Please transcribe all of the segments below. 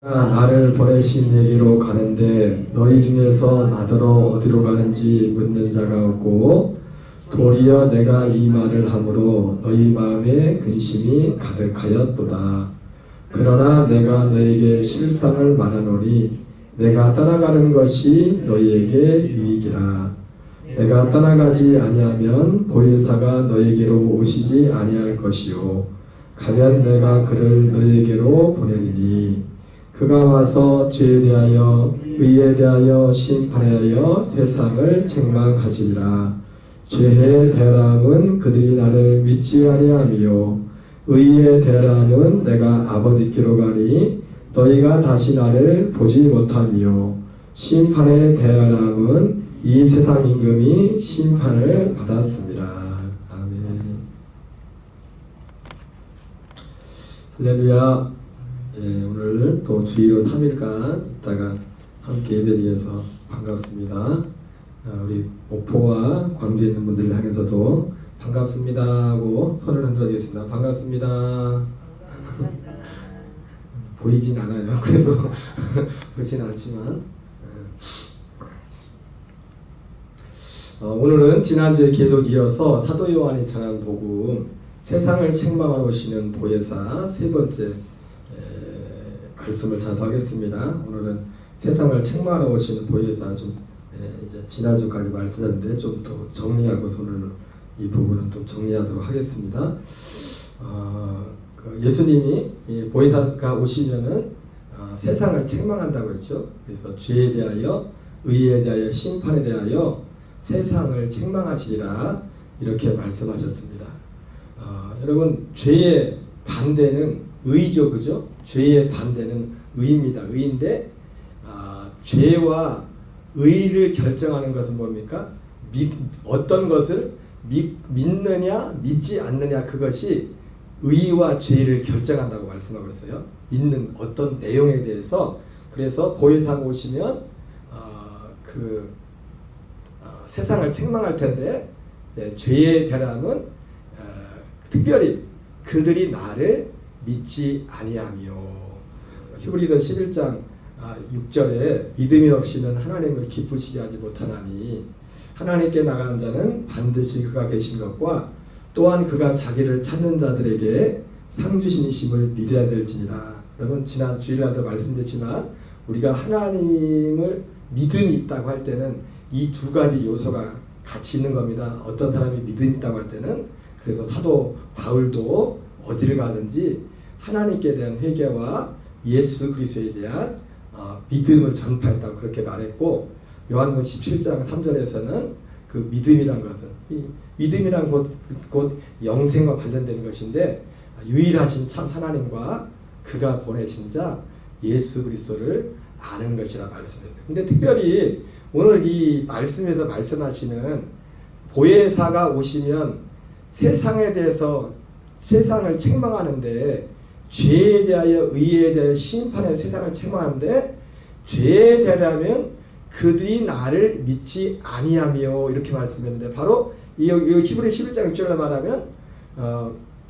나를 보내신 얘기로 가는데 너희 중에서 나더러 어디로 가는지 묻는 자가 없고 도리어 내가 이 말을 함으로 너희 마음에 근심이 가득하였도다. 그러나 내가 너에게 실상을 말하노니 내가 떠나가는 것이 너희에게 유익이라. 내가 떠나가지 아니하면 보혜사가 너희에게로 오시지 아니할 것이요 가면 내가 그를 너희에게로 보내리니 그가 와서 죄에 대하여 의에 대하여 심판에 대하여 세상을 책망하시리라. 죄에 대하여는 그들이 나를 믿지 아니하며 의에 대하여는 내가 아버지께로 가니 너희가 다시 나를 보지 못하며 심판에 대하여는 이 세상 임금이 심판을 받았습니다. 아멘. 할렐루야. 오늘 또 주일로 3일간 있다가 함께 예배드려서 반갑습니다. 우리 목포와 광주에 있는 분들을 향해서도 반갑습니다 하고 손을 흔들어 주겠습니다. 반갑습니다. 보이진 않아요. 그래서 그렇진 않지만 오늘은 지난주에 계속 이어서 사도 요한이 전한 복음 세상을 책망하러 오시는 보혜사 세 번째 말씀을 전하겠습니다. 오늘은 세상을 책망하러 오시는 보혜사 이제 지난주까지 말씀했는데 좀 더 정리하고서는 이 부분은 또 정리하도록 하겠습니다. 예수님이 보혜사가 오시면은 세상을 책망한다고 했죠. 그래서 죄에 대하여 의에 대하여 심판에 대하여 세상을 책망하시리라 이렇게 말씀하셨습니다. 여러분 죄의 반대는 의죠, 그죠? 죄의 반대는 의입니다. 의인데 죄와 의를 결정하는 것은 뭡니까? 어떤 것을 믿느냐 믿지 않느냐 그것이 의와 죄를 결정한다고 말씀하고 있어요. 믿는 어떤 내용에 대해서. 그래서 보혜사가 오시면 세상을 책망할 텐데 죄에 대하여는 특별히 그들이 나를 믿지 아니하며 히브리서 11장 6절에 믿음이 없이는 하나님을 기쁘시게 하지 못하나니 하나님께 나가는 자는 반드시 그가 계신 것과 또한 그가 자기를 찾는 자들에게 상 주신이심을 믿어야 될지니라. 여러분 지난 주일날도 말씀드렸지만 우리가 하나님을 믿음이 있다고 할 때는 이 두 가지 요소가 같이 있는 겁니다. 어떤 사람이 믿음이 있다고 할 때는 그래서 사도 바울도 어디를 가든지 하나님께 대한 회개와 예수 그리스도에 대한 믿음을 전파했다고 그렇게 말했고 요한복음 17장 3절에서는 그 믿음이란 것은 믿음이란 곧 영생과 관련된 것인데 유일하신 참 하나님과 그가 보내신 자 예수 그리스도를 아는 것이라 말씀했어요. 근데 특별히 오늘 이 말씀에서 말씀하시는 보혜사가 오시면 세상에 대해서 세상을 책망하는데 죄에 대하여 의에 대하여 심판의 세상을 책망하는데 죄에 대하면 그들이 나를 믿지 아니하며 이렇게 말씀했는데 바로 이 히브리 11장 6절에 말하면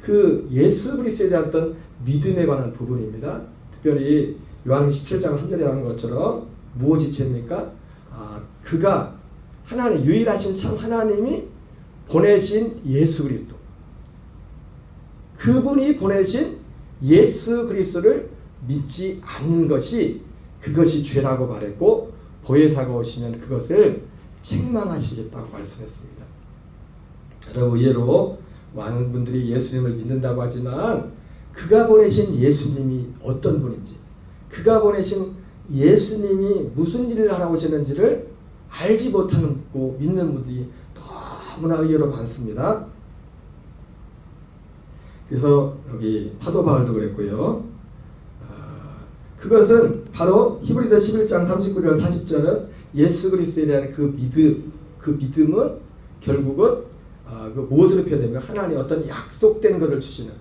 그 예수 그리스도에 대한 어떤 믿음에 관한 부분입니다. 특별히 요한복음 17장 3절에 하는 것처럼 무엇이 죄입니까? 그가 하나님 유일하신 참 하나님이 보내신 예수 그리스도 그분이 보내신 예수 그리스도를 믿지 않는 것이 그것이 죄라고 말했고 보혜사가 오시면 그것을 책망하시겠다고 말씀했습니다. 여러분 의외로 많은 분들이 예수님을 믿는다고 하지만 그가 보내신 예수님이 어떤 분인지 그가 보내신 예수님이 무슨 일을 하러 오시는지를 알지 못하고 믿는 분들이 너무나 의외로 많습니다. 그래서 여기 사도 바울도 그랬고요. 그것은 바로 히브리서 11장 39절 40절은 예수 그리스도에 대한 그 믿음은 결국은 그 무엇으로 표현되면 하나님 어떤 약속된 것을 주시는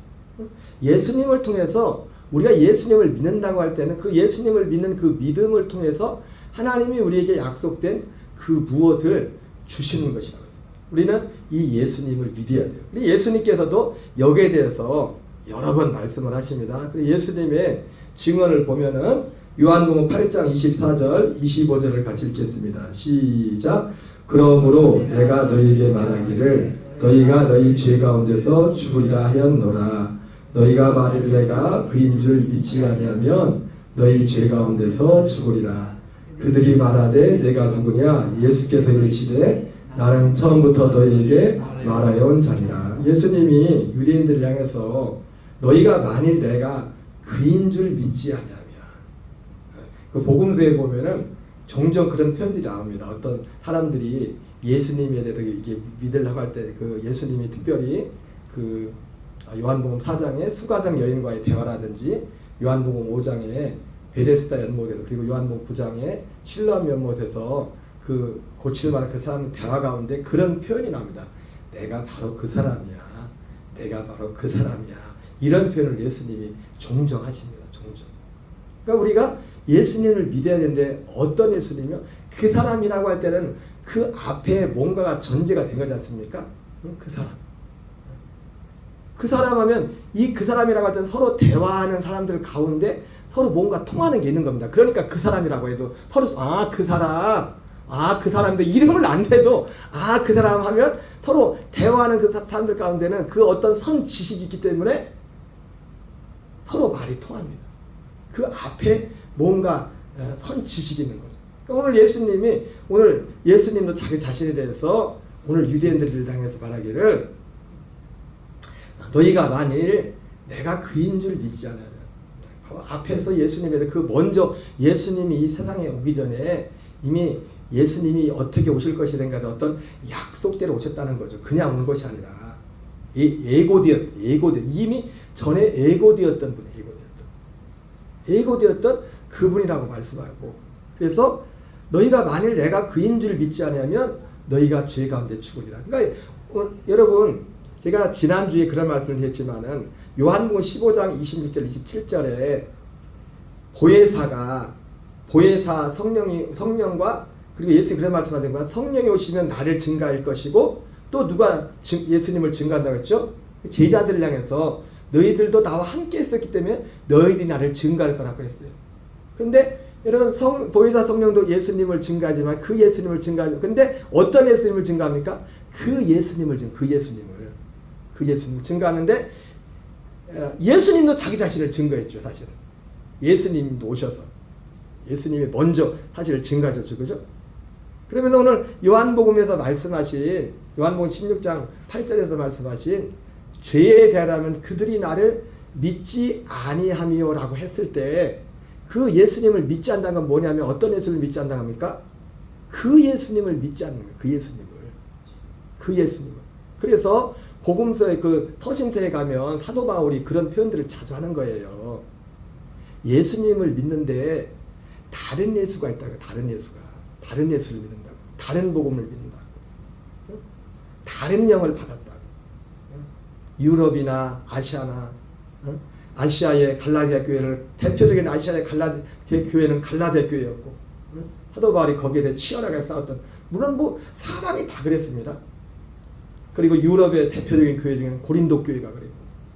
예수님을 통해서 우리가 예수님을 믿는다고 할 때는 그 예수님을 믿는 그 믿음을 통해서 하나님이 우리에게 약속된 그 무엇을 주시는 것이라고 했습니다. 우리는 이 예수님을 믿어야 돼요. 우리 예수님께서도 여기에 대해서 여러 번 말씀을 하십니다. 예수님의 증언을 보면은 요한복음 8장 24절 25절을 같이 읽겠습니다. 시작. 그러므로 내가 너희에게 말하기를 너희가 너희 죄 가운데서 죽으리라 하였노라. 너희가 말을 내가 그인 줄 믿지 아니하면 너희 죄 가운데서 죽으리라. 그들이 말하되 내가 누구냐? 예수께서 이르시되 나는 처음부터 너희에게 말하여 온 자니라. 예수님이 유대인들을 향해서 너희가 만일 내가 그인 줄 믿지 아니하면, 그 복음서에 보면은 종종 그런 표현들이 나옵니다. 어떤 사람들이 예수님에 대해서 이게 믿으려고 할 때 그 예수님이 특별히 그 요한복음 4장의 수가성 여인과의 대화라든지 요한복음 5장의 베데스다 연못에서 그리고 요한복음 9장의 실로암 연못에서 그 고칠 만한 그 사람 대화 가운데 그런 표현이 나옵니다. 내가 바로 그 사람이야. 내가 바로 그 사람이야. 이런 표현을 예수님이 종종 하십니다. 종종. 그러니까 우리가 예수님을 믿어야 되는데 어떤 예수님이요? 그 사람이라고 할 때는 그 앞에 뭔가가 전제가 된 거지 않습니까? 그 사람. 그 사람 하면 이 그 사람이라고 할 때는 서로 대화하는 사람들 가운데 서로 뭔가 통하는 게 있는 겁니다. 그러니까 그 사람이라고 해도 서로 그 사람, 그 사람인데 이름을 안 대도 그 사람 하면 서로 대화하는 그 사람들 가운데는 그 어떤 선 지식이 있기 때문에 서로 말이 통합니다. 그 앞에 뭔가 선 지식이 있는 거죠. 그러니까 오늘 예수님도 자기 자신에 대해서 오늘 유대인들을 향해서 말하기를 너희가 만일 내가 그인 줄 믿지 않으면, 앞에서 예수님에 대해 그 먼저 예수님이 이 세상에 오기 전에 이미 예수님이 어떻게 오실 것이든가 어떤 약속대로 오셨다는 거죠. 그냥 온 것이 아니라 예고되었 이미 전에 예고되었던 분, 예고되었던 그분이라고 말씀하고, 그래서 너희가 만일 내가 그인 줄 믿지 않으면 너희가 죄 가운데 죽으리라. 그러니까 여러분, 제가 지난주에 그런 말씀을 했지만은 요한복음 15장 26절 27절에 보혜사 성령과 그리고 예수님이 그런 말씀하신 거야. 성령이 오시면 나를 증가할 것이고, 또 누가 예수님을 증가한다고 했죠? 제자들을 향해서 너희들도 나와 함께 했었기 때문에 너희들이 나를 증가할 거라고 했어요. 그런데 여러분, 보혜사 성령도 예수님을 증가하지만 그 예수님을 증가하죠. 근데 어떤 예수님을 증가합니까? 그 예수님을 증가하는데 예수님도 자기 자신을 증거했죠. 사실은 예수님도 오셔서 예수님이 먼저 사실을 증거하셨죠. 그죠? 그러면 오늘 요한복음에서 말씀하신 요한복음 16장 8절에서 말씀하신 죄에 대하여는 그들이 나를 믿지 아니하미요라고 했을 때 그 예수님을 믿지 않다는 건 뭐냐면 어떤 예수님을 믿지 않다는 겁니까? 그 예수님을 믿지 않는 거예요. 그 예수님을. 그래서 복음서의 그 서신서에 가면 사도 바울이 그런 표현들을 자주 하는 거예요. 예수님을 믿는데 다른 예수가 있다고. 다른 예수를 믿는다고. 다른 복음을 믿는다고. 다른 영을 받았다고. 유럽이나 아시아나, 아시아의 갈라디아 교회를 대표적인 아시아의 갈라디아 교회는 갈라디아 교회였고, 사도 바울이 거기에 대해 치열하게 싸웠던, 물론 뭐 사람이 다 그랬습니다. 그리고 유럽의 대표적인 교회 중에는 고린도 교회가 그랬고,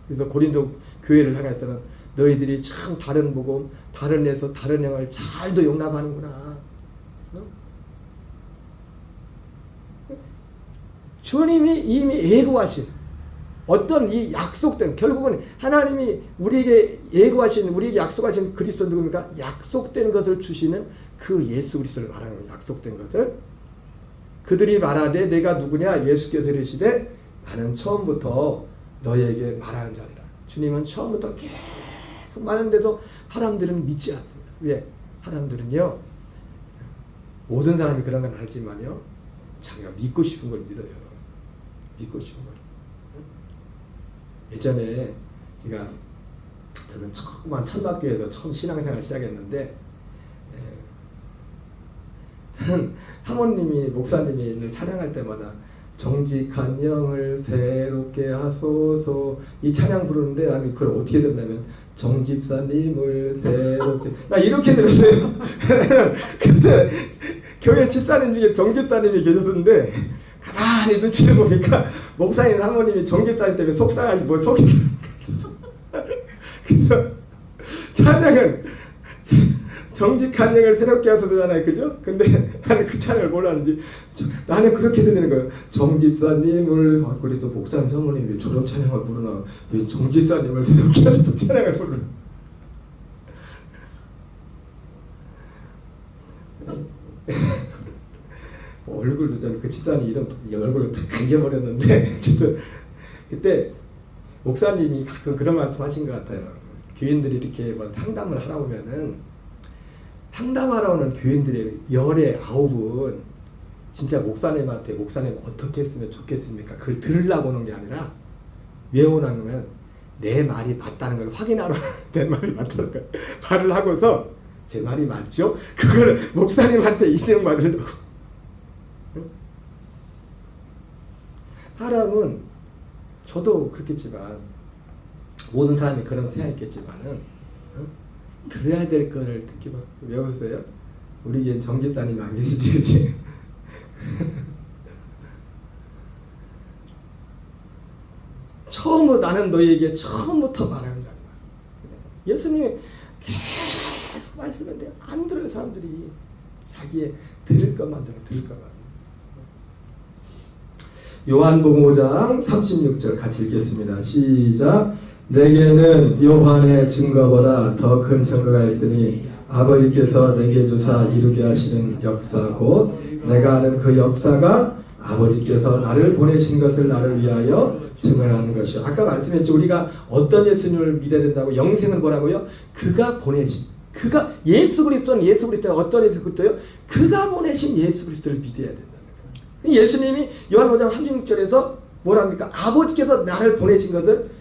그래서 고린도 교회를 향해서는 너희들이 참 다른 복음, 다른 예수, 다른 영을 잘도 용납하는구나. 주님이 이미 예고하신 어떤 이 약속된, 결국은 하나님이 우리에게 예고하신, 우리에게 약속하신 그리스도 누굽니까? 약속된 것을 주시는 그 예수 그리스도를 말하는 거예요. 약속된 것을. 그들이 말하되 내가 누구냐? 예수께서 이르시되 나는 처음부터 너희에게 말하는 자니라. 주님은 처음부터 계속 말하는데도 사람들은 믿지 않습니다. 왜? 사람들은요, 모든 사람이 그런 건 알지만요, 자기가 믿고 싶은 걸 믿어요. 믿고 싶은 걸. 예전에 저는 조그만 천막교회에서 처음 신앙생활을 시작했는데, 저는 사모님이, 목사님이 찬양할 때마다 정직한 영을 새롭게 하소서 이 찬양 부르는데, 나는 그걸 어떻게 듣냐면 정집사님을 새롭게, 나 이렇게 들었어요. 그때 교회 집사님 중에 정집사님이 계셨는데 가만히 눈치를 보니까 목사님 사모님이 정집사님 때문에 속상하지 뭘 그래서 찬양은 정직한 영을 새롭게 하소서잖아요. 그죠? 근데 나는 그 찬양을 몰랐는지 나는 그렇게 들리는 거예요. 정집사님을 그래서 목사님 사모님이 졸업 찬양을 부르나 왜 정집사님을 새롭게 하소서 찬양을 부르나. 얼굴도 저는 그 집사님 이름 얼굴을 당겨버렸는데 그때 목사님이 가끔 그런 말씀 하신 것 같아요. 교인들이 이렇게 뭐 상담을 하러 오면은 상담하러 오는 교인들의 열의 9은 진짜 목사님한테 목사님 어떻게 했으면 좋겠습니까? 그걸 들으려고 오는 게 아니라 왜 오냐면 내 말이 맞다는 걸 확인하러 내 말이 맞다는 걸 말을 하고서 제 말이 맞죠? 그걸 목사님한테 인정받으려고. 사람은 저도 그렇겠지만 모든 사람이 그런 생각이 있겠지만은 들어야 될 거를 듣기 막 왜 웃어요? 우리 겐 정집사님 안 계시지? 처음으로 나는 너희에게 처음부터 말하는 거야. 예수님이 계속 말씀했는데 안 들어요. 사람들이 자기의 들을 것만 들을 것만. 요한복음 5장 36절 같이 읽겠습니다. 시작. 내게는 요한의 증거보다 더 큰 증거가 있으니 아버지께서 내게 주사 이루게 하시는 역사 곧 내가 아는 그 역사가 아버지께서 나를 보내신 것을 나를 위하여 증언하는 것이요. 아까 말씀했죠. 우리가 어떤 예수님을 믿어야 된다고. 영생은 뭐라고요? 그가 보내신, 그가 예수 그리스도는 예수 그리스도 어떤 예수 그리스도요? 그가 보내신 예수 그리스도를 믿어야 된다는 거예요. 예수님이 요한 5장 36절에서 뭐랍니까? 아버지께서 나를 보내신 것을,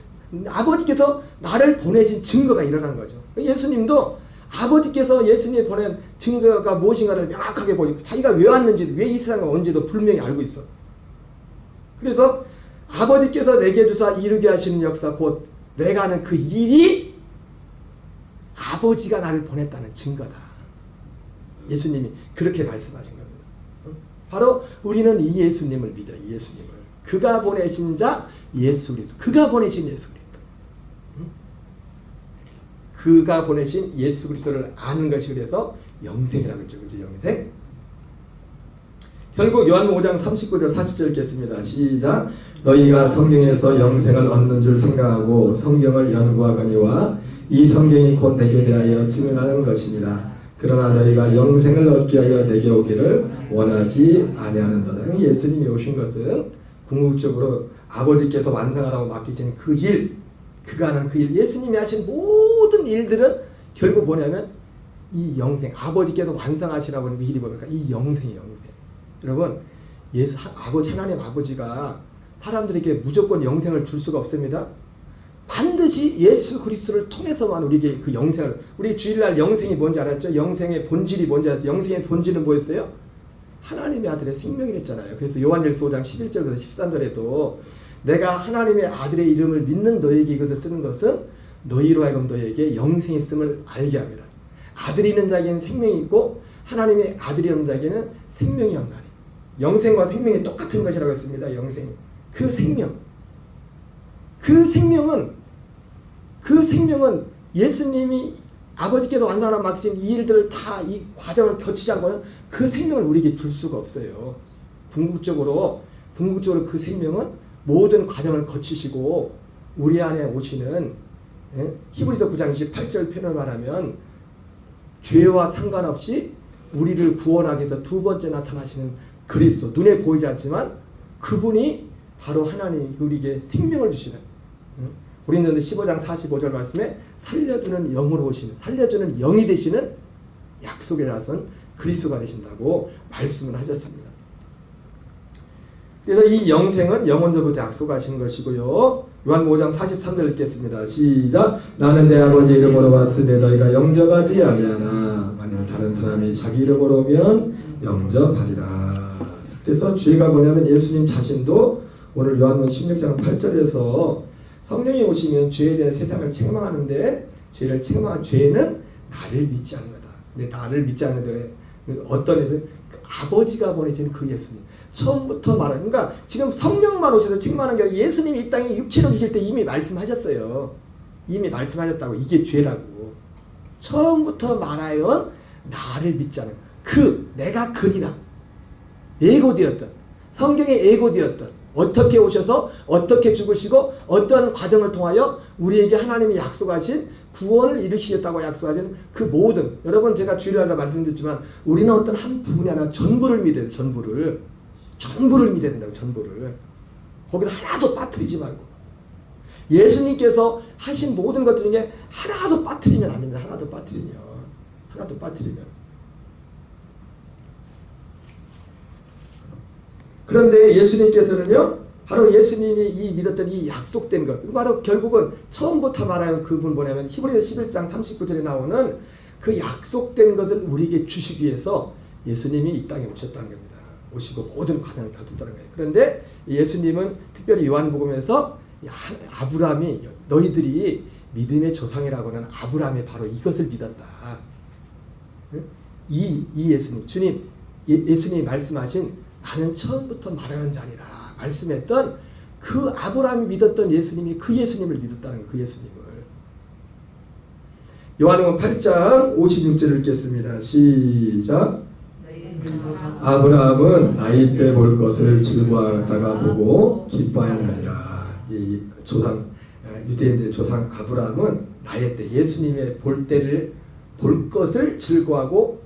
아버지께서 나를 보내신 증거가 일어난 거죠. 예수님도 아버지께서 예수님이 보낸 증거가 무엇인가를 명확하게 보이고 자기가 왜 왔는지도 왜 이 세상에 온지도 분명히 알고 있어. 그래서 아버지께서 내게 주사 이루게 하시는 역사 곧 내가 하는 그 일이 아버지가 나를 보냈다는 증거다. 예수님이 그렇게 말씀하신 겁니다. 바로 우리는 이 예수님을 믿어. 이 예수님을. 그가 보내신 자 예수 그리스도. 그가 보내신 예수 그리스도. 그가 보내신 예수 그리스도를 아는 것이 그래서 영생이라고 했죠. 그죠? 영생. 결국 요한복음 5장 39절 40절 읽겠습니다. 시작. 너희가 성경에서 영생을 얻는 줄 생각하고 성경을 연구하거니와 이 성경이 곧 내게 대하여 증언하는 것입니다. 그러나 너희가 영생을 얻기 위하여 내게 오기를 원하지 아니하는도다. 예수님이 오신 것은 궁극적으로 아버지께서 완성하라고 맡기신 그 일, 그가 하는 그 일, 예수님이 하신 모든 일들은 결국 뭐냐면 이 영생, 아버지께서 완성하시라고 하는 그 일이 뭡니까? 이 영생이 영생. 여러분, 아버지, 하나님 아버지가 사람들에게 무조건 영생을 줄 수가 없습니다. 반드시 예수 그리스도를 통해서만 우리에게 그 영생을, 우리 주일날 영생이 뭔지 알았죠? 영생의 본질이 뭔지 알았죠? 영생의 본질은 뭐였어요? 하나님의 아들의 생명이랬잖아요. 그래서 요한일서 5장 11절에서 13절에도 내가 하나님의 아들의 이름을 믿는 너희에게 이것을 쓰는 것은 너희로 하여금 너희에게 영생이 있음을 알게 합니다. 아들이 있는 자에게는 생명이 있고 하나님의 아들이 없는 자에게는 생명이 없나니. 영생과 생명이 똑같은 것이라고 했습니다. 영생. 그 생명은 예수님이 아버지께서 완전한 맡기신 이 일들을 다 이 과정을 거치지 않고는 그 생명을 우리에게 줄 수가 없어요. 궁극적으로 그 생명은 모든 과정을 거치시고 우리 안에 오시는, 히브리서 9장 28절 표현을 말하면 죄와 상관없이 우리를 구원하기 위해서 두 번째 나타나시는 그리스도, 눈에 보이지 않지만 그분이 바로 하나님 우리에게 생명을 주시는, 고린도서 15장 45절 말씀에 살려주는 영으로 오시는, 살려주는 영이 되시는 약속의 자손 그리스도가 되신다고 말씀을 하셨습니다. 그래서 이 영생은 영원전부터 약속하신 것이고요. 요한복음 5장 43절 읽겠습니다. 시작. 나는 내 아버지 이름으로 왔으되 너희가 영접하지 아니하나 만일 다른 사람이 자기 이름으로 오면 영접하리라. 그래서 죄가 뭐냐면 예수님 자신도 오늘 요한복음 16장 8절에서 성령이 오시면 죄에 대해 세상을 책망하는데 죄를 책망한 죄는 나를 믿지 않는 거다. 근데 나를 믿지 않는데 어떤 애들? 아버지가 보내신 그 예수님. 처음부터 말하는, 그러니까 지금 성령만 오셔서 책망하는 게 아니라 예수님이 이 땅에 육체로 계실 때 이미 말씀하셨어요. 이미 말씀하셨다고. 이게 죄라고. 처음부터 말하여 나를 믿지 않은 내가 그리라 예고되었던 성경에 예고되었던 어떻게 오셔서 어떻게 죽으시고 어떠한 과정을 통하여 우리에게 하나님이 약속하신 구원을 이루시겠다고 약속하신 그 모든 여러분 제가 주일마다 말씀드렸지만 우리는 어떤 한 부분이 아니라 전부를 믿어야 돼. 전부를 믿어야 된다고. 전부를 거기다 하나도 빠뜨리지 말고 예수님께서 하신 모든 것들 중에 하나도 빠뜨리면 안 됩니다. 하나도 빠뜨리면 그런데 예수님께서는요 바로 예수님이 이 믿었던 이 약속된 것 바로 결국은 처음부터 말하는 그분 뭐냐면 히브리서 11장 39절에 나오는 그 약속된 것을 우리에게 주시기 위해서 예수님이 이 땅에 오셨다는 겁니다. 오시고 모든 과정을 거쳤다는 거예요. 그런데 예수님은 특별히 요한복음에서 아브라함이 너희들이 믿음의 조상이라고 하는 아브라함이 바로 이것을 믿었다. 이 예수님 주님 예수님이 말씀하신 나는 처음부터 말하는 자니라 말씀했던 그 아브라함이 믿었던 예수님이 그 예수님을 믿었다는 거예요. 그 예수님을 요한복음 8장 56절을 읽겠습니다. 시작. 아브라함은 나이 때 볼 것을 즐거워하다가 보고 기뻐하느니라. 이 조상 유대인들의 조상 아브라함은 나이 때 예수님의 볼 때를 볼 것을 즐거워하고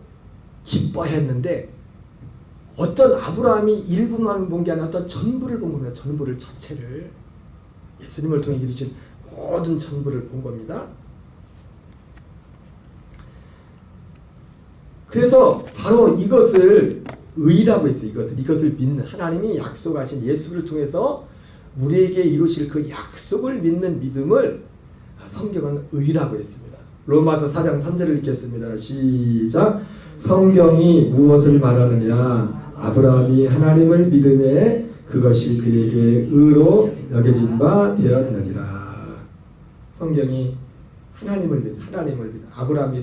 기뻐했는데 어떤 아브라함이 일부만 본 게 아니라 어떤 전부를 본 겁니다. 전부를 전체를 예수님을 통해 이루신 모든 전부를 본 겁니다. 그래서 바로 이것을 의라고 했어요. 이것을 믿는 하나님이 약속하신 예수를 통해서 우리에게 이루실 그 약속을 믿는 믿음을 성경은 의라고 했습니다. 로마서 4장 3절을 읽겠습니다. 시작. 성경이 무엇을 말하느냐 아브라함이 하나님을 믿음에 그것이 그에게 의로 여겨진 바 되었느니라. 성경이 하나님을 믿어 아브라함이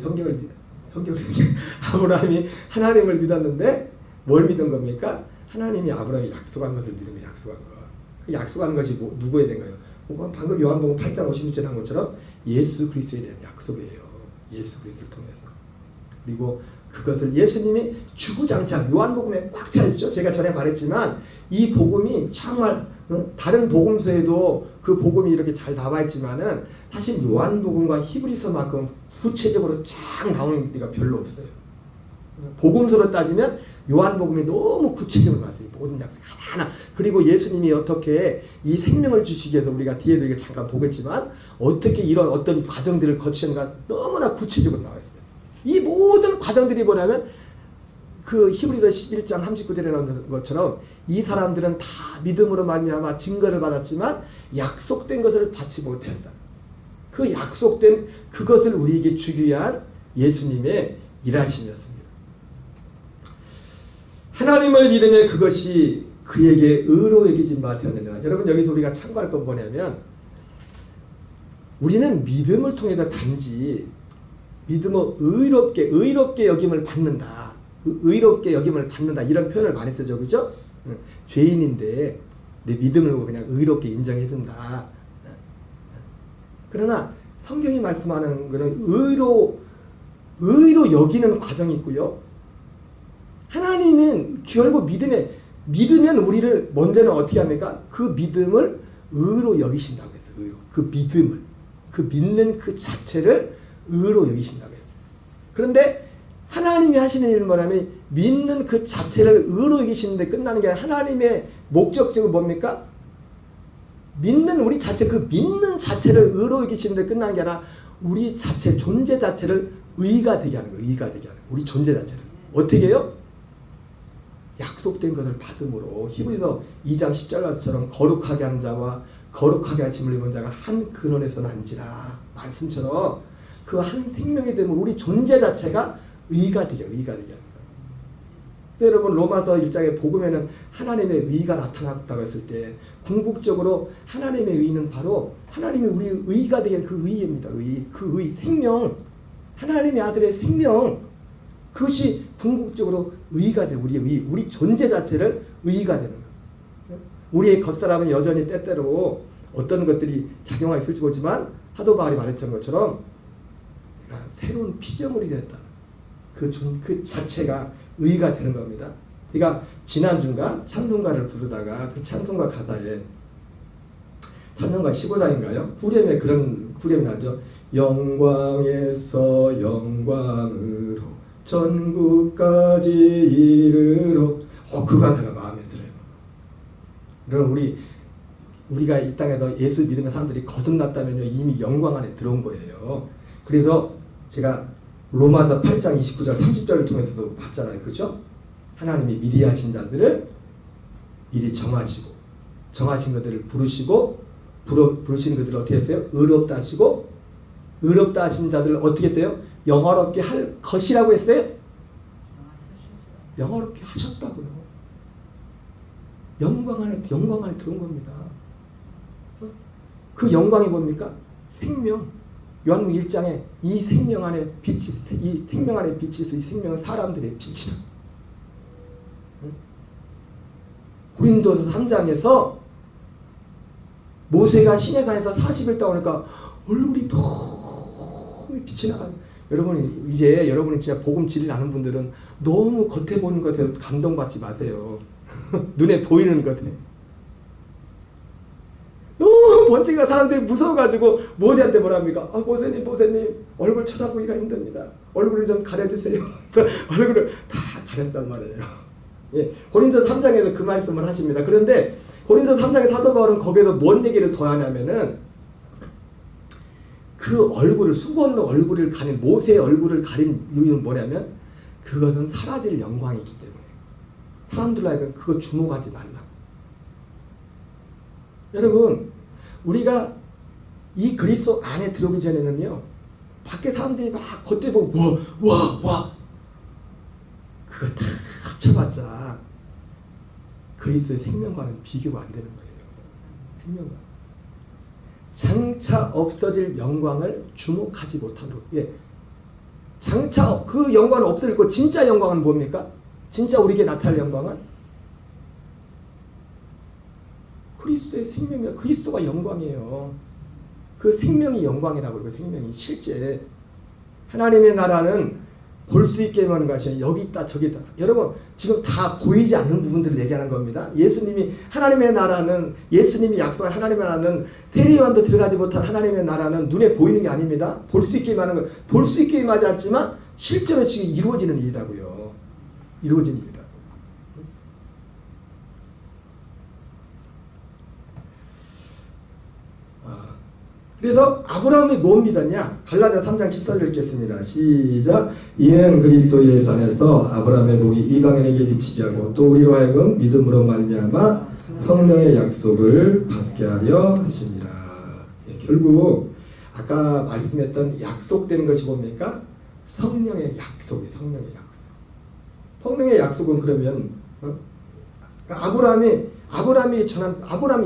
아브라함이 하나님을 믿었는데 뭘 믿은 겁니까? 하나님이 아브라함이 약속한 것을 믿으면 약속한 것. 그 약속한 것이 누구에 대한 거예요? 방금 요한복음 8장 56절에 한 것처럼 예수 그리스도에 대한 약속이에요. 예수 그리스도를 통해서. 그리고 그것을 예수님이 주구장창 요한복음에 꽉 차 있죠. 제가 전에 말했지만 이 복음이 정말 다른 복음서에도 그 복음이 이렇게 잘 나와 있지만은 사실 요한복음과 히브리서만큼 구체적으로 쫙 나오는 데가 별로 없어요. 복음서로 따지면 요한복음이 너무 구체적으로 나왔어요. 모든 약속 하나하나. 그리고 예수님이 어떻게 이 생명을 주시기 위해서 우리가 뒤에도 이게 잠깐 보겠지만 어떻게 이런 어떤 과정들을 거치는가 너무나 구체적으로 나와 있어요. 이 모든 과정들이 뭐냐면 그 히브리서 11장 39절에 나오는 것처럼 이 사람들은 다 믿음으로 말미암아 증거를 받았지만 약속된 것을 받지 못했다. 그 약속된 그것을 우리에게 주기 위한 예수님의 일하심이었습니다. 하나님을 믿으면 그것이 그에게 의로 여겨진 바 되었느니라. 여러분 여기서 우리가 참고할 건 뭐냐면 우리는 믿음을 통해서 단지 믿음을 의롭게 여김을 받는다. 의롭게 여김을 받는다. 이런 표현을 많이 쓰죠. 그죠? 죄인인데 내 믿음을 그냥 의롭게 인정해준다. 그러나 성경이 말씀하는 것은 의로 여기는 과정이 있고요. 하나님은 결국 믿으면 우리를 먼저는 어떻게 합니까? 그 믿음을 의로 여기신다고 했어요. 의로. 그 믿음을. 그 믿는 그 자체를 의로 여기신다고 했어요. 그런데 하나님이 하시는 일은 뭐냐면 믿는 그 자체를 의로 여기시는데 끝나는 게 아니라 하나님의 목적적은 뭡니까? 믿는 우리 자체, 그 믿는 자체를 의로 여기시는데 끝나는 게 아니라 우리 자체, 존재 자체를 의가 되게 하는 거예요. 의가 되게 하는 거예요. 우리 존재 자체를. 어떻게 해요? 약속된 것을 받음으로 히브리서 2장 10절처럼 거룩하게 하는 자와 거룩하게 하심을 입은 자가 한 근원에서 난지라 말씀처럼 그 한 생명이 되면 우리 존재 자체가 의가 되게 하는 거예요. 그래서 여러분 로마서 1장의 복음에는 하나님의 의가 나타났다고 했을 때 궁극적으로 하나님의 의는 바로 하나님이 우리 의가 되게 하는 그 의입니다. 그 의, 생명, 하나님의 아들의 생명, 그것이 궁극적으로 의가 돼. 우리의 의, 우리 존재 자체를 의가 되는 거예요. 우리의 겉사람은 여전히 때때로 어떤 것들이 작용하고 있을지 모르지만 사도 바울이 말했던 것처럼 새로운 피조물이 됐다. 그 자체가 의가 되는 겁니다. 그러니까 지난주인가 찬송가를 부르다가 그 찬송가 가사에 찬송가 15장인가요? 후렴에 그런 후렴이 나죠. 영광에서 영광으로 전국까지 이르러. 그 가사가 마음에 들어요. 여러분 우리가 이 땅에서 예수 믿으면 사람들이 거듭났다면요 이미 영광 안에 들어온 거예요. 그래서 제가 로마서 8장 29절 30절을 통해서도 봤잖아요. 그죠? 하나님이 미리 하신 자들을 미리 정하시고 정하신 것들을 부르신 것들을 어떻게 했어요? 의롭다 하시고 의롭다 하신 자들을 어떻게 했대요? 영화롭게 할 것이라고 했어요? 영화롭게 하셨다고요. 영광 안에 들어온 겁니다. 그 영광이 뭡니까? 생명. 요한복음 1장에 이 생명 안에 빛이 있어. 이 생명 안에 빛이 있어. 이 생명은 사람들의 빛이다. 고린도서 3장에서 모세가 시내산에서 40일 동안니까 얼굴이 너무 빛이 나가요. 여러분이 진짜 복음 진리 아는 분들은 너무 겉에 보는 것에 감동받지 마세요. 눈에 보이는 것에. 너무 멋지가 사람들이 무서워가지고 모세한테 뭐라 합니까? 모세님 얼굴 쳐다보기가 힘듭니다. 얼굴을 좀 가려주세요. 얼굴을 다 가렸단 말이에요. 예, 고린도서 3장에서 그 말씀을 하십니다. 그런데 고린도서 3장의 사도 바울은 거기에서 뭔 얘기를 더 하냐면은 그 얼굴을 수건으로 얼굴을 가린 모세의 얼굴을 가린 이유는 뭐냐면 그것은 사라질 영광이기 때문에 사람들로 하여금 그거 주목하지 말라고. 여러분 우리가 이 그리스도 안에 들어오기 전에는요 밖에 사람들이 막 겉에 보고 와 그거 다 합쳐봤자 그리스도의 생명과는 비교가 안 되는 거예요. 생명과 장차 없어질 영광을 주목하지 못하도록. 예. 장차 그 영광은 없어질 거. 진짜 영광은 뭡니까? 진짜 우리에게 나타날 영광은 그리스도의 생명이야. 그리스도가 영광이에요. 그 생명이 영광이라고 그러고 생명이 실제 하나님의 나라는 볼 수 있게 하는 것이 여기 있다 저기 있다. 여러분 지금 다 보이지 않는 부분들을 얘기하는 겁니다. 예수님이 하나님의 나라는 예수님이 약속한 하나님의 나라는 세례요한도 들어가지 못한 하나님의 나라는 눈에 보이는 게 아닙니다. 볼 수 있게 임하는 것. 볼 수 있게 임하지 않지만 실제로 지금 이루어지는 일이라고요. 이루어지는 일이라고. 그래서 아브라함이 뭘 믿었냐? 갈라디아 3장 14절 읽겠습니다. 시작. 이는 그리스도의 선에서 아브라함의 복이 이방인에게 미치게 하고 또 우리로 하여금 믿음으로 말미암아 성령의 약속을 받게 하려 하십니다. 결국 아까 말씀했던 약속되는 것이 뭡니까? 성령의 약속이 성령의 약속. 성령의 약속은 그러면 아브라함이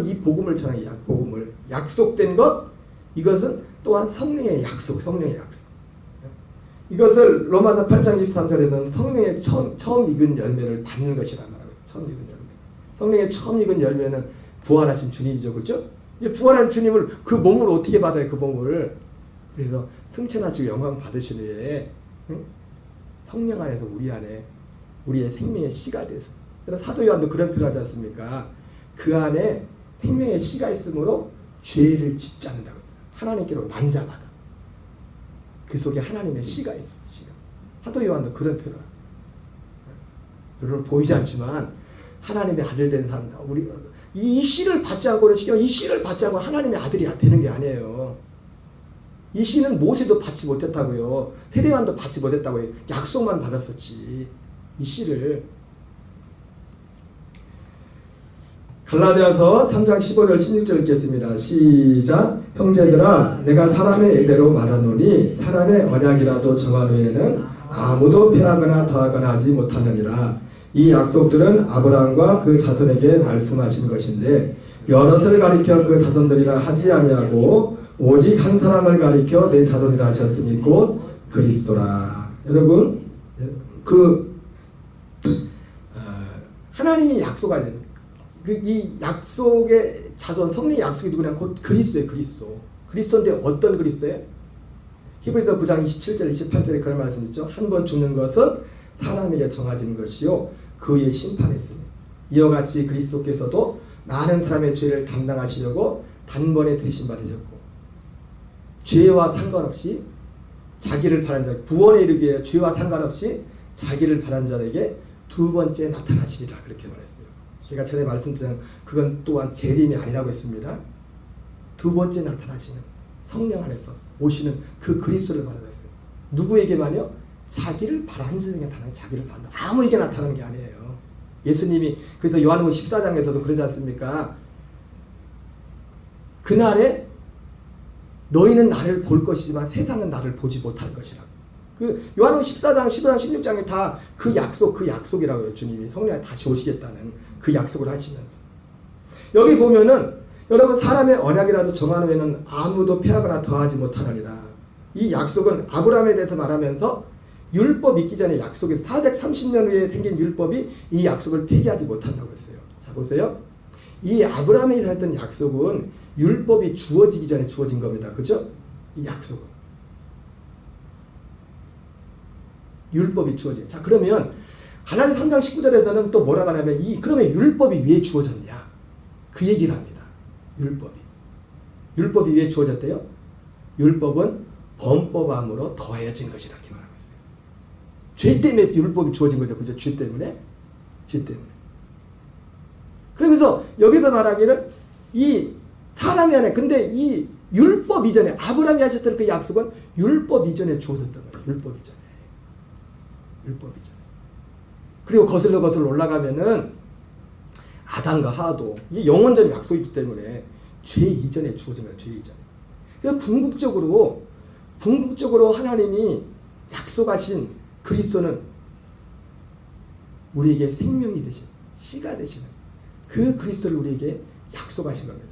이 복음을 전한 이 복음을 약속된 것. 이것은 또한 성령의 약속, 성령의 약속. 이것을 로마서 8장 23절에서는 성령의 처음 익은 열매를 받는 것이란 말이에요. 처음 익은 열매. 성령의 처음 익은 열매는 부활하신 주님이죠, 그렇죠? 부활한 주님을 그 몸을 어떻게 받아요, 그 몸을? 그래서 승천하시고 영광 받으신 후에 성령 안에서 우리 안에 우리의 생명의 씨가 돼서. 사도 요한도 그런 표현하지 않습니까? 그 안에 생명의 씨가 있으므로 죄를 짓지 않는다고. 하나님께로 만져받아. 그 속에 하나님의 씨가 있어. 씨가. 사도 요한도 그런 표현을. 여러분 보이지 않지만 하나님의 아들 된 사람, 우리 이 씨를 받지 않고는 이 씨를 받지 않고 하나님의 아들이 되는 게 아니에요. 이 씨는 모세도 받지 못했다고요. 세례요한도 받지 못했다고요. 약속만 받았었지. 이 씨를. 갈라디아서 3장 15절 16절 읽겠습니다. 시작. 형제들아 내가 사람의 의대로 말하노니 사람의 언약이라도 정한 후에는 아무도 패하거나 더하거나 하지 못하느니라. 이 약속들은 아브라함과 그 자손에게 말씀하신 것인데 여럿을 가리켜 그 자손들이라 하지 아니하고 오직 한 사람을 가리켜 내 자손이라 하셨으니 곧 그리스도라. 여러분 하나님이 약속하는 이 약속의 자손 성령의 약속이 누구냐? 곧 그리스도예요. 그리스도인데 어떤 그리스도예요? 히브리서 9장 27절 28절에 그런 말씀 있죠. 한 번 죽는 것은 사람에게 정해진 것이요 그의 심판했으니 이와 같이 그리스도께서도 많은 사람의 죄를 담당하시려고 단번에 들이심 받으셨고 죄와 상관없이 자기를 바란 자 구원에 이르기 위해 죄와 상관없이 자기를 바란 자에게 두 번째 나타나시리라 그렇게 말했어요. 제가 전에 말씀드린 그건 또한 재림이 아니라고 했습니다. 두 번째 나타나시는 성령 안에서 오시는 그 그리스도를 말하고 있어요. 누구에게만요? 자기를 바란 자에게 나타나는 자기를 바란다. 아무에게 나타나는 게 아니에요. 예수님이 그래서 요한복음 14장에서도 그러지 않습니까? 그날에 너희는 나를 볼 것이지만 세상은 나를 보지 못할 것이라. 그 요한복음 14장, 15장, 16장에 다 그 약속이라고요. 주님이 성령에 다시 오시겠다는 그 약속을 하시면서 여기 보면은 여러분 사람의 언약이라도 정한 후에는 아무도 폐하거나 더하지 못하느니라. 이 약속은 아브라함에 대해서 말하면서 율법 있기 전에 약속이 430년 후에 생긴 율법이 이 약속을 폐기하지 못한다고 했어요. 자 보세요. 이 아브라함에 대해서 했던 약속은 율법이 주어지기 전에 주어진 겁니다. 그죠? 이 약속은 율법이 주어져요. 자 그러면 갈라디아 3장 19절에서는 또 뭐라고 하냐면 그러면 율법이 왜 주어졌냐? 그 얘기를 합니다. 율법이 왜 주어졌대요? 율법은 범법함으로 더해진 것이라 이렇게 말하고 있어요. 죄 때문에 율법이 주어진 거죠. 그죠? 죄 때문에. 그러면서 여기서 말하기를 이 사람이 안에 근데 이 율법 이전에 아브라함이 하셨던 그 약속은 율법 이전에 주어졌던 거예요. 율법 이전에. 그리고 거슬러 올라가면은 아담과 하와도 이 영원전 약속이기 때문에 죄 이전에 주어진 거예요. 죄 이전에. 그래서 궁극적으로 하나님이 약속하신 그리스도는 우리에게 생명이 되신 씨가 되시는 그 그리스도를 우리에게 약속하신 겁니다.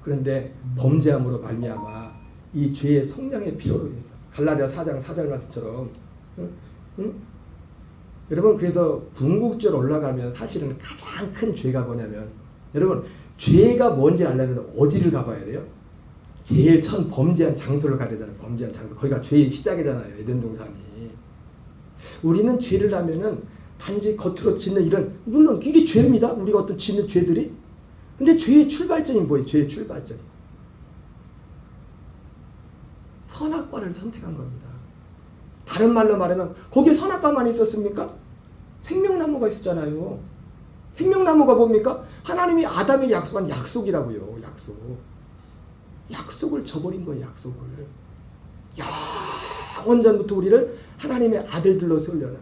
그런데 범죄함으로 말미암아 이 죄의 속량의 필요로 인해서 갈라디아 4장 4절 말씀처럼 여러분 그래서 궁극적으로 올라가면 사실은 가장 큰 죄가 뭐냐면 여러분 죄가 뭔지 알려면 어디를 가봐야 돼요? 제일 처음 범죄한 장소를 가야 되잖아요. 범죄한 장소. 거기가 죄의 시작이잖아요. 에덴 동산이. 우리는 죄를 하면은 단지 겉으로 짓는 이런 물론 이게 죄입니다. 우리가 어떤 짓는 죄들이. 근데 죄의 출발점이 뭐예요? 죄의 출발점이. 선악과를 선택한 겁니다. 다른 말로 말하면 거기에 선악과만 있었습니까? 생명나무가 있었잖아요. 생명나무가 뭡니까? 하나님이 아담에게 약속한 약속이라고요. 약속을 저버린 거예요. 약속을. 영원전부터 우리를 하나님의 아들들로 세우려는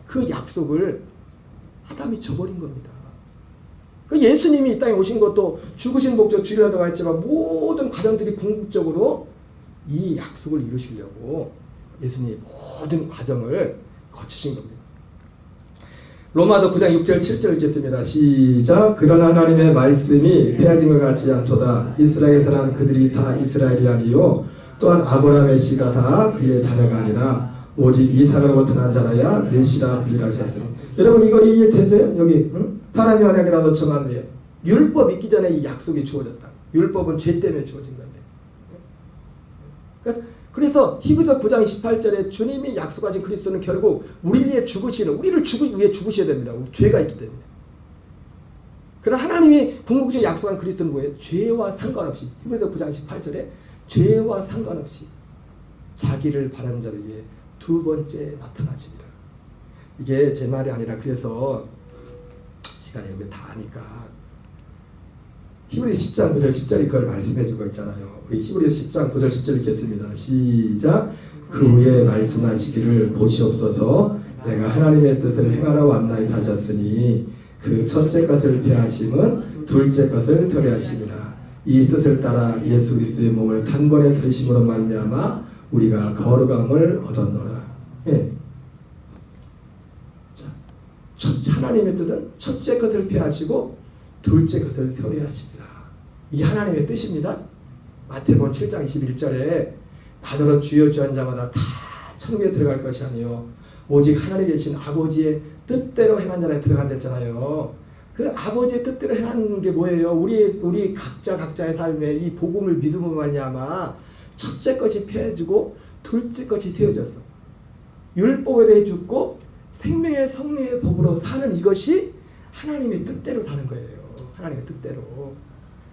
그 약속을 아담이 저버린 겁니다. 예수님이 이 땅에 오신 것도 죽으신 목적 주일하다고 했지만 모든 과정들이 궁극적으로 이 약속을 이루시려고 예수님이 모든 과정을 거치신 겁니다. 로마서 9장 6절 7절 읽겠습니다. 시작. 그러나 하나님의 말씀이 폐하진 것 같지 않도다. 이스라엘에서 난 그들이 다 이스라엘이 아니요 또한 아브라함의 씨가 다 그의 자녀가 아니라 오직 이삭으로부터 난 자라야 내 씨라 불리라 하셨으니. 여러분 이거 이해되세요? 여기 사람이 언약이라도 정한 후에 율법 있기 전에 이 약속이 주어졌다. 율법은 죄 때문에 주어진 건데. 그래서 히브리서 9장 28절에 주님이 약속하신 그리스도는 결국 우리를 위해 우리를 위해 죽으셔야 됩니다. 죄가 있기 때문에. 그러나 하나님이 궁극적으로 약속한 그리스도는 뭐예요? 죄와 상관없이 히브리서 9장 18절에 죄와 상관없이 자기를 바라는 자를 위해 두 번째 나타나시리라. 이게 제 말이 아니라 그래서 시간이 여기 다 아니까 히브리서 10장 9절 10절이 그걸 말씀해 주고 있잖아요. 우리 히브리서 10장 9절 10절 읽겠습니다. 시작. 그 후에 말씀하시기를 보시옵소서 내가 하나님의 뜻을 행하러 왔나이다 하셨으니 그 첫째 것을 폐하심은 둘째 것을 설해하심이라. 이 뜻을 따라 예수 그리스도의 몸을 단번에 들이심으로 말미암아 우리가 거룩함을 얻었노라. 예. 하나님의 뜻은 첫째 것을 폐하시고 둘째 것을 설해하십니다. 이게 하나님의 뜻입니다. 마태복음 7장 21절에 나더러 주여 주한 자마다 다 천국에 들어갈 것이 아니요 오직 하늘에 계신 아버지의 뜻대로 행한 자에 들어간댔잖아요. 그 아버지의 뜻대로 행하는 게 뭐예요? 우리 각자의 삶에 이 복음을 믿음으로 말미암아 첫째 것이 폐해지고 둘째 것이 세워졌어. 율법에 대해 죽고 생명의 성령의 법으로 사는 이것이 하나님의 뜻대로 사는 거예요. 하나님의 뜻대로.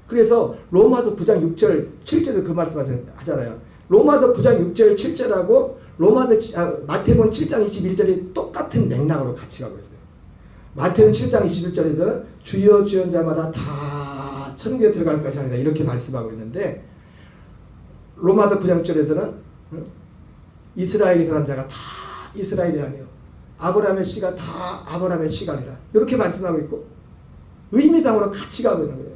그래서 로마서 9장 6절 7절에 그 말씀 하잖아요. 로마서 9장 6절 7절하고 마태복음 7장 21절이 똑같은 맥락으로 같이 가고 있어요. 마태복음 7장 21절에서는 주여 주여 자마다 다 천국에 들어갈 것이 아니다 이렇게 말씀하고 있는데, 로마서 9장 6절에서는 이스라엘에 사는 자가 다 이스라엘이 아니요 아브라함의 씨가 다 아브라함의 씨가 아니라 이렇게 말씀하고 있고, 의미상으로 같이 가고 있는 거예요.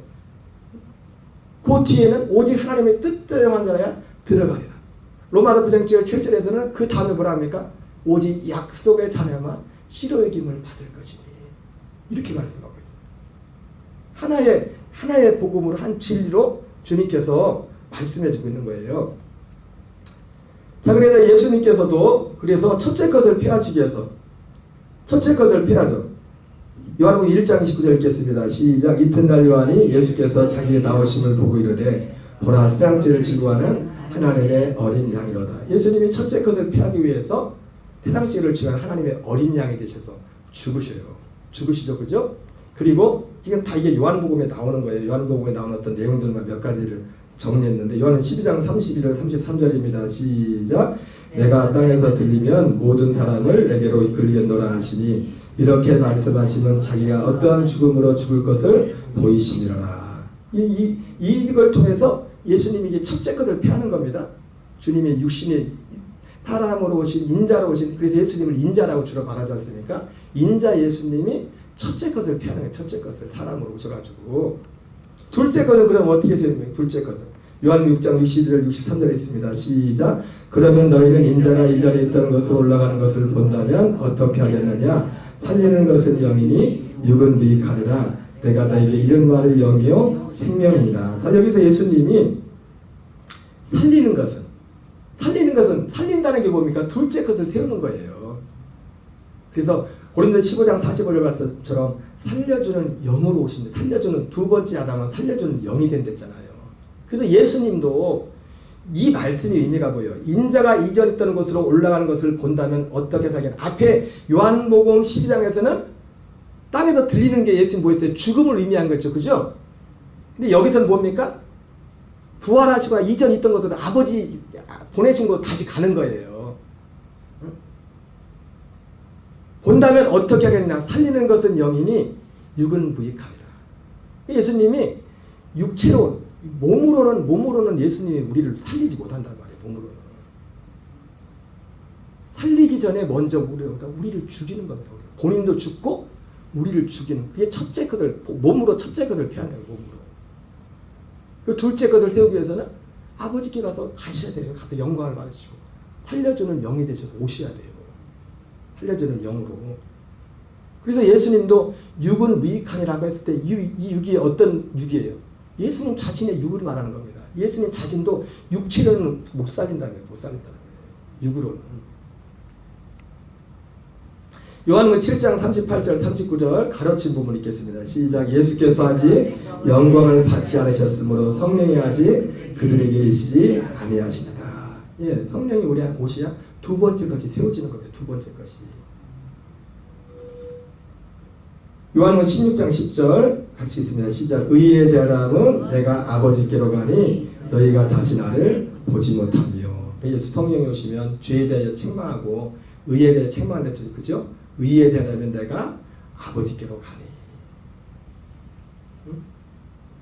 그 뒤에는 오직 하나님의 뜻대로만 자라야 들어가리라. 로마서 9장 7절에서는 그 다음에 뭐라 합니까? 오직 약속의 자녀만 씨로의 기름을 받을 것이니 이렇게 말씀하고 있어요. 하나의 복음으로 한 진리로 주님께서 말씀해 주고 있는 거예요. 자, 그래서 예수님께서도 그래서 첫째 것을 폐하시기 위해서 첫째 것을 폐하죠. 요한복음 1장 29절 읽겠습니다. 시작. 이튿날 요한이 예수께서 자기의 나오심을 보고 이르되 보라 세상죄를 지고하는 하나님의 어린 양이로다. 예수님이 첫째 것을 폐하기 위해서 세상죄를 지고하는 하나님의 어린 양이 되셔서 죽으시죠. 그죠? 그리고 지금 다 이게 요한복음에 나오는 거예요. 요한복음에 나오는 어떤 내용들만 몇 가지를 정리했는데, 요한은 12장 32절 33절입니다. 시작. 내가 땅에서 들리면 모든 사람을 내게로 이끌리겠노라 하시니 이렇게 말씀하시면 자기가 어떠한 죽음으로 죽을 것을 보이시니라. 이걸 통해서 예수님이 이게 첫째 것을 폐하는 겁니다. 주님의 육신의 사람으로 오신 인자로 오신, 그래서 예수님을 인자라고 주로 말하지 않습니까? 인자 예수님이 첫째 것을 폐하는 거예요. 첫째 것을 사람으로 오셔가지고. 둘째 것은 그럼 어떻게 세우면 둘째 것은 요한 6장 62절 63절에 있습니다. 시작. 그러면 너희는 인자가 이전에 있던 것으로 올라가는 것을 본다면 어떻게 하겠느냐? 살리는 것은 영이니 육은 미익하리라. 내가 너에게 이런 말을 영이요 생명이니라. 자, 여기서 예수님이 살린다는 게 뭡니까? 둘째 것을 세우는 거예요. 그래서 고린도 15장 45절 말씀처럼 살려주는 영으로 오신다. 살려주는 두 번째 아담은 살려주는 영이 된댔잖아요. 그래서 예수님도 이 말씀의 의미가 뭐예요? 인자가 이전 있던 곳으로 올라가는 것을 본다면 어떻게 살겠나? 앞에 요한복음 12장에서는 땅에서 들리는 게 예수님 뭐였어요? 죽음을 의미한 거죠. 그죠? 근데 여기서는 뭡니까? 부활하시거나 이전 있던 곳으로 아버지 보내신 곳 다시 가는 거예요. 본다면 어떻게 하겠냐? 살리는 것은 영이니 육은 무익하리라. 예수님이 육체로 몸으로는 예수님이 우리를 살리지 못한단 말이에요. 몸으로는 살리기 전에 먼저 우리를 죽이는 겁니다. 본인도 죽고 우리를 죽이는, 그게 첫째 것을 몸으로 첫째 것을 폐하는 거예요. 몸으로. 그 둘째 것을 세우기 위해서는 아버지께 가셔야 돼요. 가서 영광을 받으시고 살려주는 영이 되셔서 오셔야 돼요. 살려주는 영으로. 그래서 예수님도 육은 무익하니라고 했을 때 이 육이 어떤 육이에요? 예수님 자신의 육을 말하는 겁니다. 예수님 자신도 육체로는 못 살린다는 거예요. 육으로는. 요한복음 7장 38절 39절 가르친 부분 읽겠습니다. 시작. 예수께서 아직 영광을 받지 않으셨으므로 성령이 아직 그들에게 계시지 아니하시니라. 예, 성령이 우리 안에 오셔야 두 번째 것이 세워지는 겁니다. 두 번째 것이. 요한복음 16장 10절 같이 있습니다. 시작. 의에 대하라면 내가 아버지께로 가니 너희가 다시 나를 보지 못하며. 예수 성령이 오시면 죄에 대해 책망하고 의에 대해 책망한다. 그죠? 의에 대하라면 내가 아버지께로 가니. 응?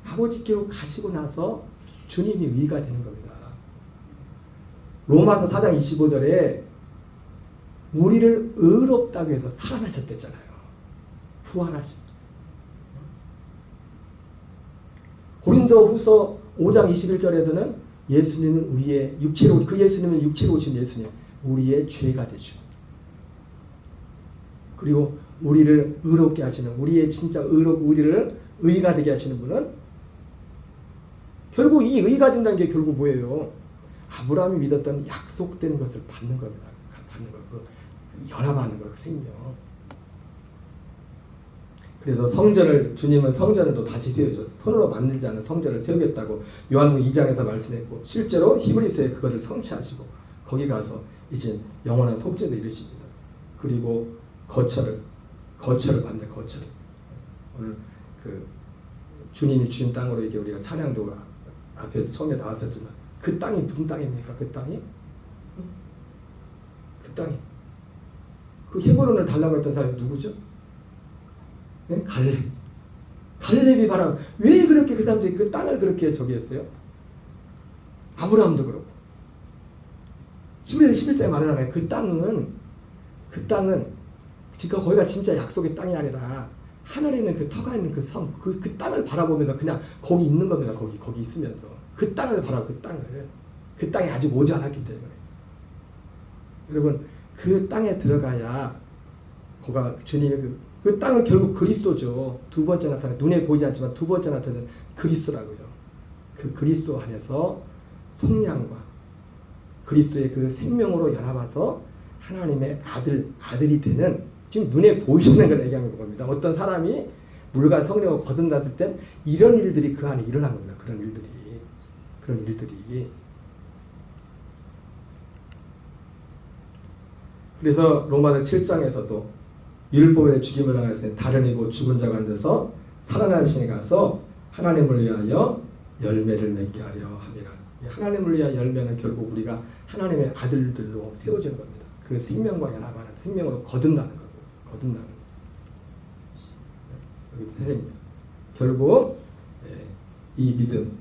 아버지께로 가시고 나서 주님이 의가 되는 겁니다. 로마서 4장 25절에 우리를 의롭다고 해서 살아나셨댔잖아요. 부활하신. 고린도후서 5장 21절에서는 예수님은 우리의 육체로, 그 예수님은 육체로 오신 예수님, 우리의 죄가 되시고, 그리고 우리를 의롭게 하시는, 우리의 진짜 우리를 의가 되게 하시는 분은, 결국 이 의가 된다는 게 결국 뭐예요? 아브라함이 믿었던 약속된 것을 받는 겁니다. 받는 거, 그 연합하는 거, 그 생명. 그래서 성전을, 주님은 성전을 또 다시 세워줬어요. 손으로 만들지 않은 성전을 세우겠다고 요한복음 2장에서 말씀했고, 실제로 히브리서에 그것을 성취하시고 거기 가서 이제 영원한 속죄도 이루십니다. 그리고 거처를 받는 거처를. 오늘 그 주님이 주신 땅으로 이게 우리가 찬양도 앞에 처음에 나왔었지만 그 땅이 무슨 땅입니까? 그 땅이? 그 땅이. 그 헤브론을 달라고 했던 사람이 누구죠? 네? 갈렙. 갈렙이 바람. 왜 그렇게 그 사람들이 그 땅을 그렇게 저기 했어요? 아브라함도 그렇고. 히브리서 11장에 말하잖아요. 그 땅은 지금 거기가 진짜 약속의 땅이 아니라 하늘에 있는 그 터가 있는 그 섬, 그 땅을 바라보면서 그냥 거기 있는 겁니다. 거기 있으면서 그 땅을 바라보 그 땅이 아직 오지 않았기 때문에. 여러분 그 땅에 들어가야 거가 주님의 그 땅은 결국 그리스도죠. 두 번째 나타나 눈에 보이지 않지만 두 번째 나타나는 그리스도라고요. 그 그리스도 안에서 속량과 그리스도의 그 생명으로 연합해서 하나님의 아들이 되는, 지금 눈에 보이시는 걸 얘기하는 겁니다. 어떤 사람이 물과 성령을 거듭났을 때 이런 일들이 그 안에 일어난 겁니다. 그런 일들이. 그래서 로마서 7장에서도 율법의 죽임을 당했을 때 다른 이고 죽은 자가 앉아서 살아나신 에 가서 하나님을 위하여 열매를 맺게 하려 함이라. 하나님을 위한 열매는 결국 우리가 하나님의 아들들로 세워지는 겁니다. 그 생명과 연합하는 생명으로 거듭나는 거고요. 여기서 결국 이 믿음,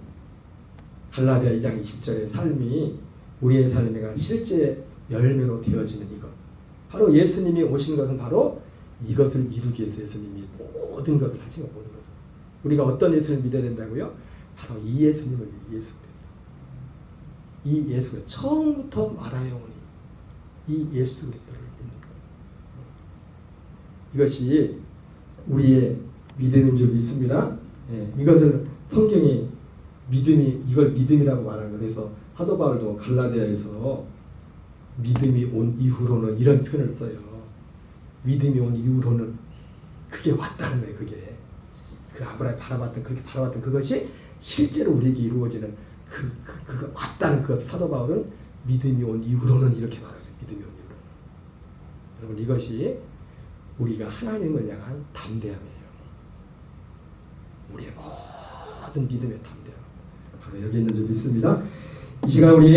갈라디아 2장 20절의 삶이 우리의 삶의 실제 열매로 되어지는 이것. 바로 예수님이 오신 것은 바로 이것을 이루기 위해서 예수님이 모든 것을 하신 거죠. 우리가 어떤 예수를 믿어야 된다고요? 바로 이 예수님을 이 예수, 처음부터 말하여오니 이 예수 그리스도를 믿는 것. 이것이 우리의 믿음인 줄 믿습니다. 이것을 성경이 이걸 믿음이라고 말하는 거예요. 그래서 사도 바울도 갈라디아에서 믿음이 온 이후로는 이런 표현을 써요. 믿음이 온 이후로는 그게 왔다는 거예요. 그게 그 아브라함이 바라봤던 그것이 실제로 우리에게 이루어지는 그거 왔다는 그 사도 바울은 믿음이 온 이후로는 이렇게 말하죠. 믿음이 온 이후로는. 여러분 이것이 우리가 하나님을 향한 담대함이에요. 우리의 모든 믿음의 담대함. 바로 여기 있는 줄 믿습니다. 이 시간 우리